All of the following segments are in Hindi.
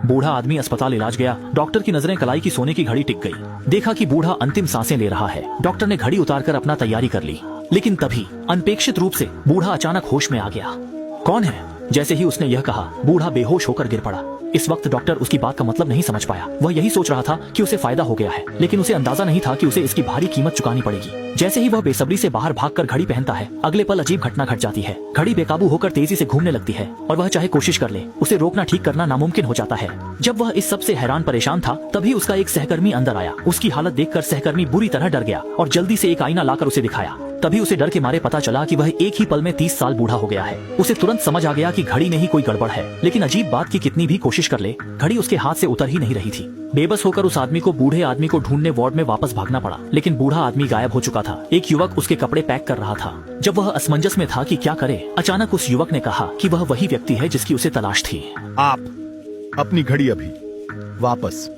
बूढ़ा आदमी अस्पताल इलाज गया। डॉक्टर की नजरें कलाई की सोने की घड़ी टिक गई। देखा कि बूढ़ा अंतिम सांसें ले रहा है। डॉक्टर ने घड़ी उतारकर अपना तैयारी कर ली, लेकिन तभी अनपेक्षित रूप से बूढ़ा अचानक होश में आ गया। कौन है? जैसे ही उसने यह कहा, बूढ़ा बेहोश होकर गिर पड़ा। इस वक्त डॉक्टर उसकी बात का मतलब नहीं समझ पाया। वह यही सोच रहा था कि उसे फायदा हो गया है, लेकिन उसे अंदाजा नहीं था कि उसे इसकी भारी कीमत चुकानी पड़ेगी। जैसे ही वह बेसब्री से बाहर भागकर घड़ी पहनता है, अगले पल अजीब घटना घट जाती है। घड़ी बेकाबू होकर तेजी से घूमने लगती है और वह चाहे कोशिश कर ले, उसे रोकना ठीक करना नामुमकिन हो जाता है। जब वह इस सब से हैरान परेशान था, तभी उसका एक सहकर्मी अंदर आया। उसकी हालत देखकर सहकर्मी बुरी तरह डर गया और जल्दी से एक आईना लाकर उसे दिखाया। तभी उसे डर के मारे पता चला कि वह एक ही पल में 30 साल बूढ़ा हो गया है। उसे तुरंत समझ आ गया कि घड़ी में ही कोई गड़बड़ है, लेकिन अजीब बात कि कितनी भी कोशिश कर ले, घड़ी उसके हाथ से उतर ही नहीं रही थी। बेबस होकर उस आदमी को बूढ़े आदमी को ढूंढने वार्ड में वापस भागना पड़ा, लेकिन बूढ़ा आदमी गायब हो चुका था। एक युवक उसके कपड़े पैक कर रहा था। जब वह असमंजस में था कि क्या करे, अचानक उस युवक ने कहा कि वह वही व्यक्ति है जिसकी उसे तलाश थी। आप अपनी घड़ी अभी वापस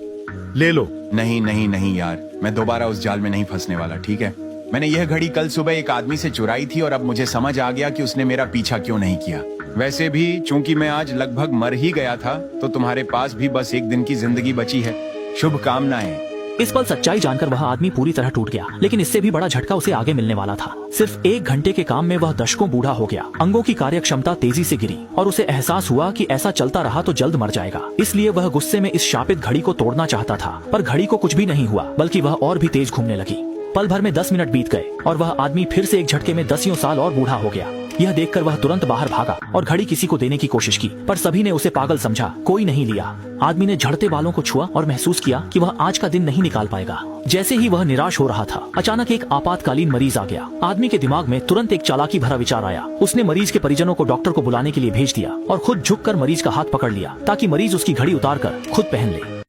ले लो। नहीं नहीं नहीं यार, मैं दोबारा उस जाल में नहीं फंसने वाला, ठीक है? मैंने यह घड़ी कल सुबह एक आदमी से चुराई थी और अब मुझे समझ आ गया कि उसने मेरा पीछा क्यों नहीं किया। वैसे भी चूंकि मैं आज लगभग मर ही गया था, तो तुम्हारे पास भी बस एक दिन की जिंदगी बची है। शुभकामनाएं। इस पल सच्चाई जानकर वह आदमी पूरी तरह टूट गया, लेकिन इससे भी बड़ा झटका उसे आगे मिलने वाला था। सिर्फ 1 घंटे के काम में वह दशकों बूढ़ा हो गया। अंगों की कार्य क्षमता तेजी से गिरी और उसे एहसास हुआ कि ऐसा चलता रहा तो जल्द मर जाएगा। इसलिए वह गुस्से में इस शापित घड़ी को तोड़ना चाहता था, पर घड़ी को कुछ भी नहीं हुआ, बल्कि वह और भी तेज घूमने लगी। पल भर में 10 मिनट बीत गए और वह आदमी फिर से एक झटके में 10 साल और बूढ़ा हो गया। यह देखकर वह तुरंत बाहर भागा और घड़ी किसी को देने की कोशिश की, पर सभी ने उसे पागल समझा। कोई नहीं लिया। आदमी ने झड़ते बालों को छुआ और महसूस किया कि वह आज का दिन नहीं निकाल पाएगा। जैसे ही वह निराश हो रहा था, अचानक एक आपातकालीन मरीज आ गया। आदमी के दिमाग में तुरंत एक चालाकी भरा विचार आया। उसने मरीज के परिजनों को डॉक्टर को बुलाने के लिए भेज दिया और खुद झुककर मरीज का हाथ पकड़ लिया ताकि मरीज उसकी घड़ी उतारकर खुद पहन ले।